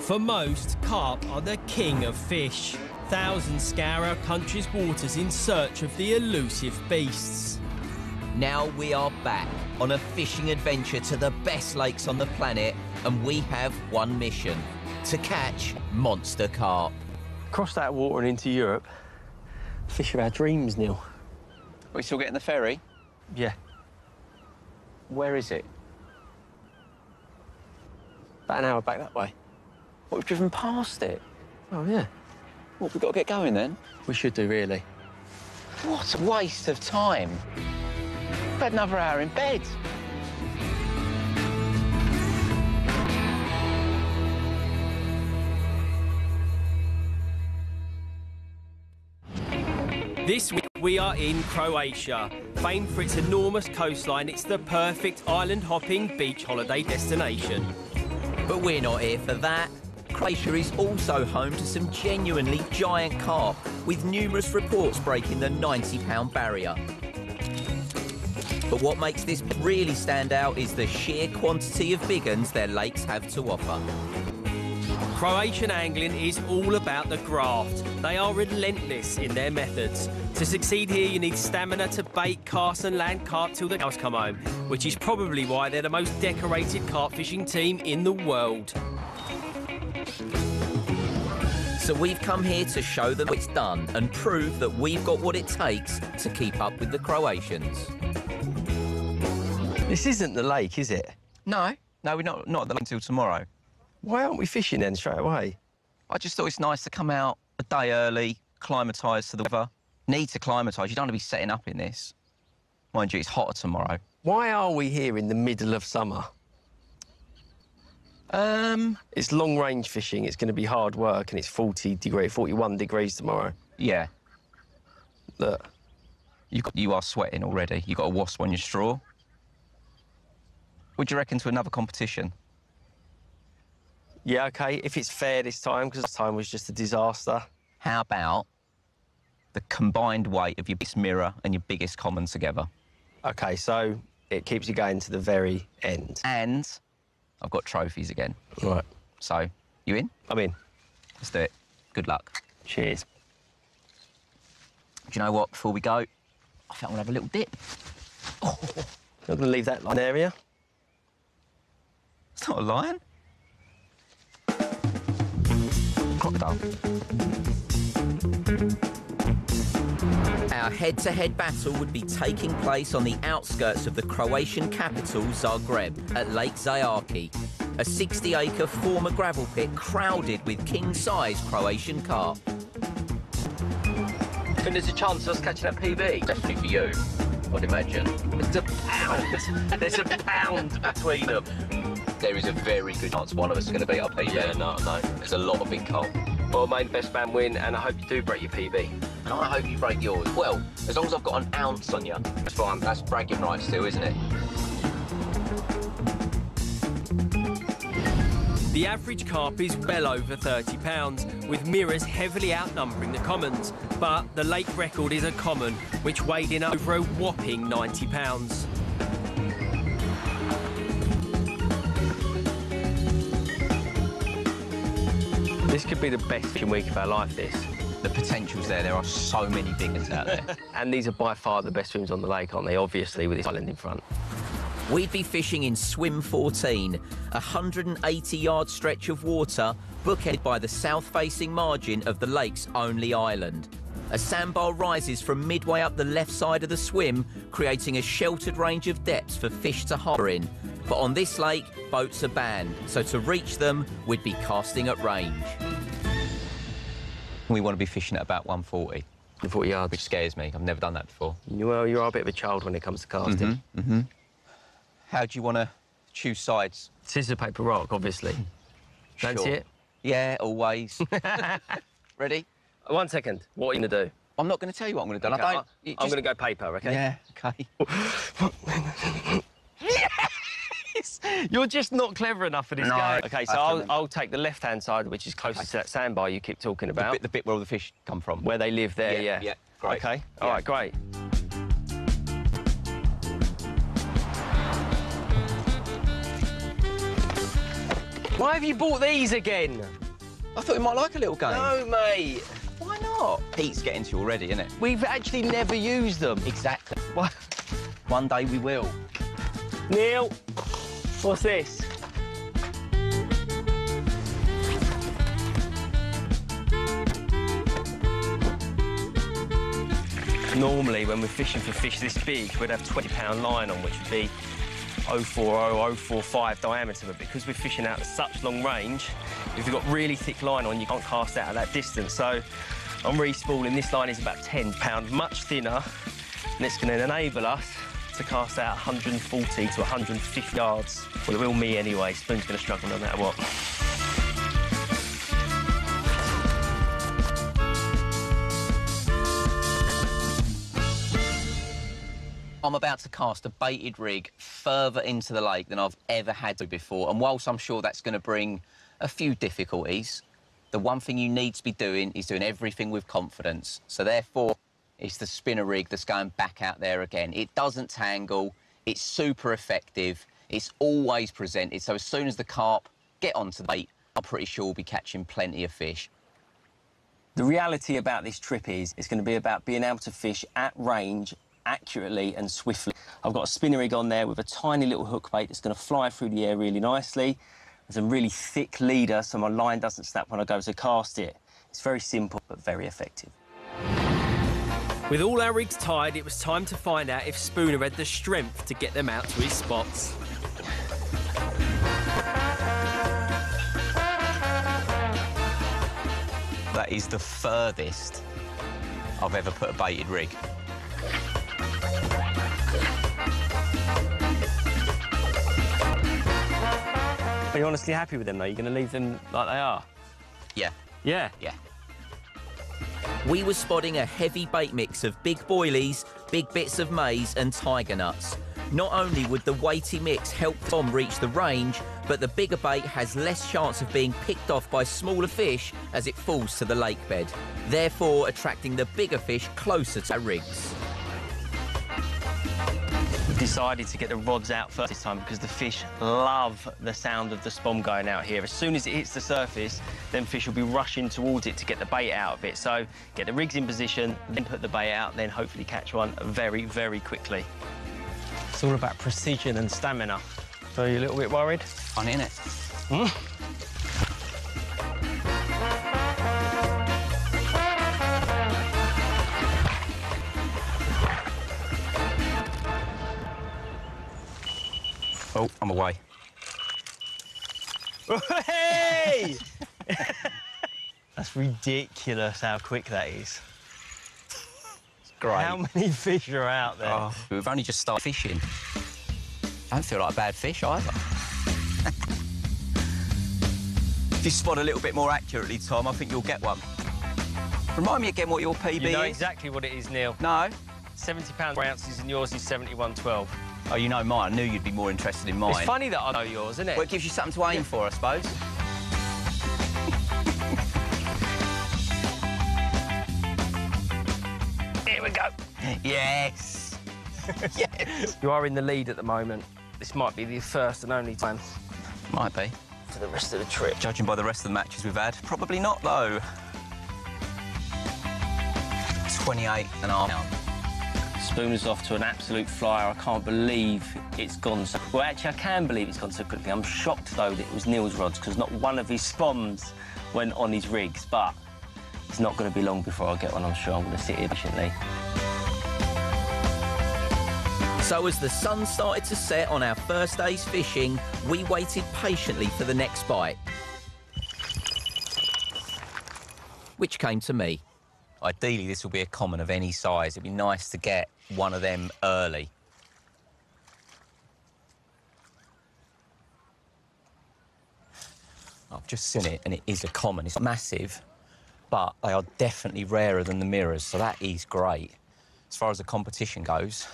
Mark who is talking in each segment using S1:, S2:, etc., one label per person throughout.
S1: For most, carp are the king of fish. Thousands scour our country's waters in search of the elusive beasts.
S2: Now we are back on a fishing adventure to the best lakes on the planet, and we have one mission: to catch monster carp.
S3: Across that water and into Europe, fish of our dreams, Neil.
S4: Are we still getting the ferry?
S3: Yeah.
S4: Where is it?
S3: About an hour back that way.
S4: What, we've driven past it?
S3: Oh, yeah.
S4: What, we've got to get going then?
S3: We should do, really.
S4: What a waste of time. We've had another hour in bed.
S1: This week we are in Croatia. Famed for its enormous coastline, it's the perfect island-hopping beach holiday destination.
S2: But we're not here for that. Croatia is also home to some genuinely giant carp, with numerous reports breaking the 90-pound barrier. But what makes this really stand out is the sheer quantity of big uns their lakes have to offer.
S1: Croatian angling is all about the graft. They are relentless in their methods. To succeed here, you need stamina to bait, cast and land carp till the cows come home, which is probably why they're the most decorated carp fishing team in the world.
S2: So we've come here to show them it's done and prove that we've got what it takes to keep up with the Croatians.
S3: This isn't the lake, is it?
S4: No, we're not at the lake until tomorrow.
S3: Why aren't we fishing then straight away?
S4: I just thought it's nice to come out a day early, acclimatise to the weather. Need to acclimatise. You don't want to be setting up in this. Mind you, it's hotter tomorrow.
S3: Why are we here in the middle of summer? It's long-range fishing. It's going to be hard work, and it's 41 degrees tomorrow.
S4: Yeah.
S3: Look.
S4: You are sweating already. You got a wasp on your straw. What do you reckon to another competition?
S3: Yeah, OK, if it's fair this time, because this time was just a disaster.
S4: How about the combined weight of your biggest mirror and your biggest common together?
S3: OK, so it keeps you going to the very end.
S4: And I've got trophies again.
S3: Right.
S4: So, you in?
S3: I'm in.
S4: Let's do it. Good luck.
S3: Cheers.
S4: Do you know what? Before we go, I think I'm going to have a little dip.
S3: Oh. Not going to leave that line area.
S4: It's not a lion. Crocodile.
S2: Our head-to-head battle would be taking place on the outskirts of the Croatian capital, Záhřeb, at Lake Zgjiárki, a 60-acre former gravel pit crowded with king-size Croatian carp.
S3: Think there's a chance of us catching that PB?
S2: Definitely for you, I'd imagine.
S3: It's a pound. There's a pound between them.
S2: There is a very good chance one of us is going to beat our PB.
S3: Yeah, no.
S2: There's a lot of big carp.
S3: Well, may the best man win, and I hope you do break your PB.
S2: And I hope you break yours. Well, as long as I've got an ounce on you. That's fine. That's bragging rights still, isn't it?
S1: The average carp is well over 30 pounds, with mirrors heavily outnumbering the commons. But the lake record is a common, which weighed in over a whopping 90 pounds.
S3: This could be the best fishing week of our life, this.
S4: The potential's there. There are so many big ones out there.
S3: And these are by far the best swims on the lake, aren't they? Obviously, with this island in front.
S2: We'd be fishing in Swim 14, a 180-yard stretch of water bookended by the south-facing margin of the lake's only island. A sandbar rises from midway up the left side of the swim, creating a sheltered range of depths for fish to harbour in. But on this lake, boats are banned, so to reach them, we'd be casting at range.
S4: We want to be fishing at about 140.
S3: 40 yards.
S4: Which scares me. I've never done that before.
S3: Well, you are a bit of a child when it comes to casting.
S4: How do you want to choose sides?
S3: Scissors, paper, rock, obviously. Fancy
S4: Sure.
S3: it?
S4: Yeah, always. Ready?
S3: 1 second. What are you going to do?
S4: I'm not going to tell you what I'm going to do.
S3: Okay,
S4: Just...
S3: I'm going to go paper, OK?
S4: Yeah, OK.
S3: Yes! You're just not clever enough for this
S4: No,
S3: game. OK, so
S4: I
S3: I'll take the left-hand side, which is closest to that sandbar you keep talking about.
S4: The bit where all the fish come from.
S3: Where they live there, yeah.
S4: Yeah, great.
S3: OK, all right, great. Why have you bought these again?
S4: I thought you might like a little game.
S3: No, mate.
S4: Why not? Heat's getting to you already, isn't it?
S3: We've actually never used them.
S4: Exactly.
S3: What?
S4: One day we will.
S3: Neil, what's this? Normally, when we're fishing for fish this big, we'd have 20-pound line on, which would be 040, 045 diameter. But because we're fishing out at such long range, if you've got really thick line on, you can't cast out at that distance. So I'm re-spooling. This line is about 10 pound, much thinner, and it's going to enable us to cast out 140 to 150 yards. Well, it will me anyway. Spoon's going to struggle no matter what.
S4: I'm about to cast a baited rig further into the lake than I've ever had to before, and whilst I'm sure that's going to bring a few difficulties, the one thing you need to be doing is doing everything with confidence. So therefore, it's the spinner rig that's going back out there again. It doesn't tangle, it's super effective, it's always presented, so as soon as the carp get onto the bait, I'm pretty sure we'll be catching plenty of fish.
S3: The reality about this trip is it's going to be about being able to fish at range accurately and swiftly. I've got a spinner rig on there with a tiny little hook bait that's going to fly through the air really nicely. There's a really thick leader so my line doesn't snap when I go to cast it. It's very simple but very effective.
S1: With all our rigs tied, it was time to find out if Spooner had the strength to get them out to his spots.
S4: That is the furthest I've ever put a baited rig.
S3: Are you honestly happy with them, though? You're going to leave them like they are?
S4: Yeah.
S3: Yeah?
S4: Yeah.
S2: We were spotting a heavy bait mix of big boilies, big bits of maize and tiger nuts. Not only would the weighty mix help Tom reach the range, but the bigger bait has less chance of being picked off by smaller fish as it falls to the lake bed, therefore attracting the bigger fish closer to our rigs.
S3: We've decided to get the rods out first this time because the fish love the sound of the spom going out here. As soon as it hits the surface, then fish will be rushing towards it to get the bait out of it. So get the rigs in position, then put the bait out, then hopefully catch one very, very quickly. It's all about precision and stamina. So you're a little bit worried?
S4: Funny, innit? Oh, I'm away.
S3: Hey! That's ridiculous how quick that is.
S4: It's great.
S3: How many fish are out there?
S4: Oh, we've only just started fishing. I don't feel like a bad fish either. If you spot a little bit more accurately, Tom, I think you'll get one. Remind me again what your PB
S3: You know
S4: is.
S3: exactly what it is, Neil.
S4: No?
S3: £70 per ounces and yours is 71.12.
S4: Oh, you know mine. I knew you'd be more interested in mine.
S3: It's funny that I know yours, isn't it?
S4: Well, it gives you something to aim for, I suppose.
S3: Here we go.
S4: Yes. Yes.
S3: You are in the lead at the moment. This might be the first and only time
S4: Might be.
S3: for the rest of the trip.
S4: Judging by the rest of the matches we've had, probably not, though. 28.5 pounds.
S3: Spooner's off to an absolute flyer. I can't believe it's gone so... Well, actually, I can believe it's gone so quickly. I'm shocked, though, that it was Neil's rods, because not one of his spoms went on his rigs, but it's not going to be long before I get one, I'm sure. I'm going to sit here patiently.
S2: So as the sun started to set on our first day's fishing, we waited patiently for the next bite, which came to me.
S4: Ideally, this will be a common of any size. It'd be nice to get one of them early. I've just seen it, and it is a common. It's massive, but they are definitely rarer than the mirrors, so that is great. As far as the competition goes,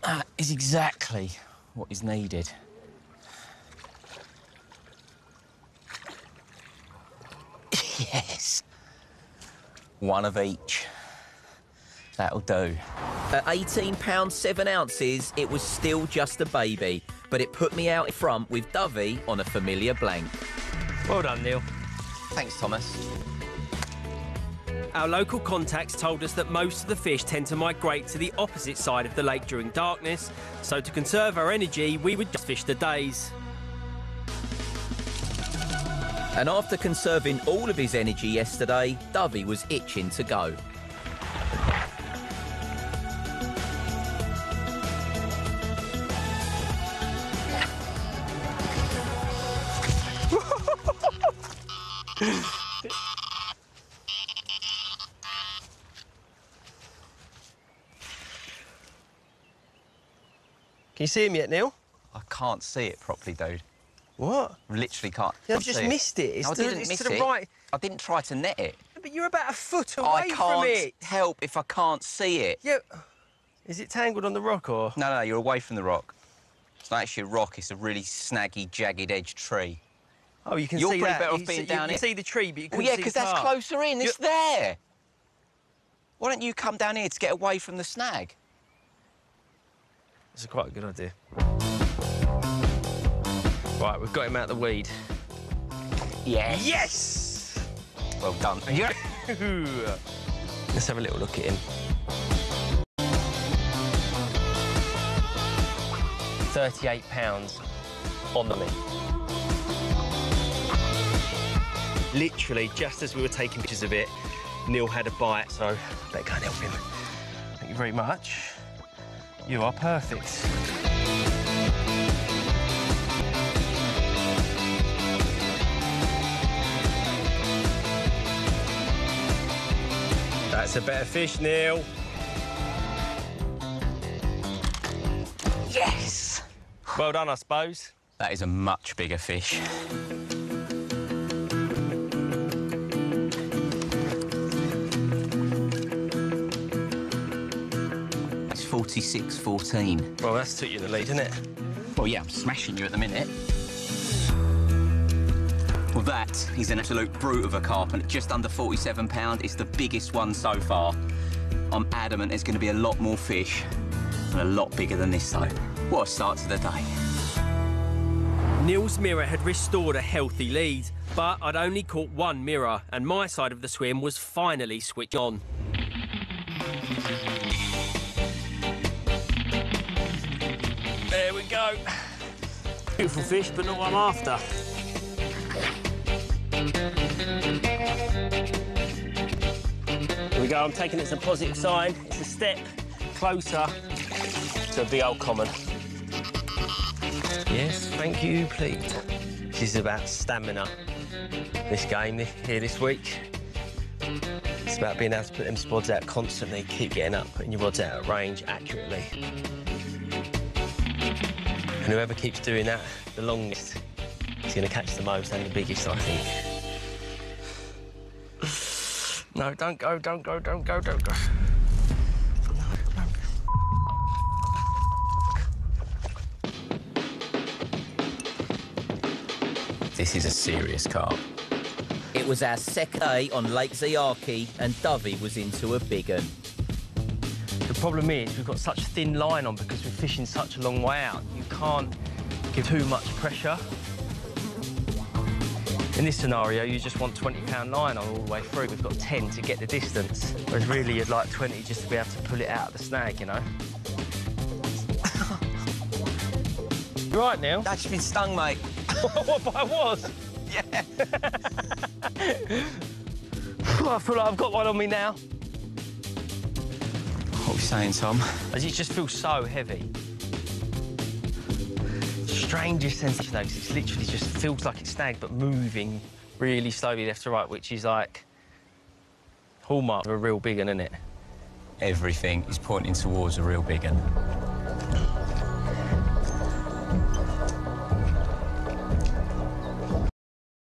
S4: that is exactly what is needed. Yes. One of each. That'll do.
S2: At 18 pounds 7 ounces, it was still just a baby, but it put me out in front with Dovey on a familiar blank.
S3: Well done, Neil.
S4: Thanks, Thomas.
S1: Our local contacts told us that most of the fish tend to migrate to the opposite side of the lake during darkness, so to conserve our energy, we would just fish the days.
S2: And after conserving all of his energy yesterday, Dovey was itching to go.
S3: Can you see him yet, Neil?
S4: I can't see it properly, dude.
S3: What?
S4: Literally can't.
S3: I've just missed it. It's
S4: No, I didn't miss
S3: to the
S4: it.
S3: right.
S4: I didn't try to net it.
S3: But you're about a foot away
S4: I
S3: from it.
S4: can't help if I can't see it.
S3: Yeah. Is it tangled on the rock or?
S4: No, you're away from the rock. It's not actually a rock, it's a really snaggy, jagged-edged tree.
S3: Oh, you can
S4: You're
S3: see
S4: pretty
S3: that.
S4: better off
S3: You
S4: being
S3: see-
S4: down
S3: You
S4: here.
S3: can see the tree, but you
S4: Well,
S3: can't
S4: yeah,
S3: see
S4: because
S3: the
S4: that's
S3: car.
S4: closer in. It's there. Why don't you come down here to get away from the snag?
S3: That's quite a good idea. Right, we've got him out the weed.
S4: Yes.
S3: Yes!
S4: Well done. Yeah.
S3: Let's have a little look at him. 38 pounds on the meat. Literally, just as we were taking pictures of it, Neil had a bite, so I better go and help him. Thank you very much. You are perfect. That's a better fish, Neil.
S4: Yes!
S3: Well done, I suppose.
S4: That is a much bigger fish. It's 46.14.
S3: Well, that's took you the lead, isn't it?
S4: Well, yeah, I'm smashing you at the minute. Well, that is an absolute brute of a carp, and at just under 47 pounds, it's the biggest one so far. I'm adamant there's going to be a lot more fish, and a lot bigger than this, though. What a start to the day.
S1: Neil's mirror had restored a healthy lead, but I'd only caught one mirror, and my side of the swim was finally switched on.
S3: There we go. Beautiful fish, but not what I'm after. Here we go, I'm taking it as a positive sign. It's a step closer to a big old common. Yes, thank you, please. This is about stamina, this game here this week. It's about being able to put them spods out constantly, keep getting up, putting your rods out at range accurately. And whoever keeps doing that the longest is going to catch the most and the biggest, I think. No, don't go, don't go, don't go, don't go.
S4: This is a serious carp.
S2: It was our second day on Lake Zgjiarki, and Dovey was into a big un.
S3: The problem is we've got such a thin line on because we're fishing such a long way out. You can't give too much pressure. In this scenario, you just want 20-pound line on all the way through. We've got 10 to get the distance, whereas really you'd like 20 just to be able to pull it out of the snag, you know? You right, Neil?
S4: I've just been stung, mate.
S3: What, I was?
S4: Yeah.
S3: I feel like I've got one on me now.
S4: What are you saying, Tom?
S3: As it just feels so heavy. Strangest sensation, though, 'cause it's literally just feels like it's snagged, but moving really slowly left to right, which is like hallmark of a real big one, isn't it?
S4: Everything is pointing towards a real big one.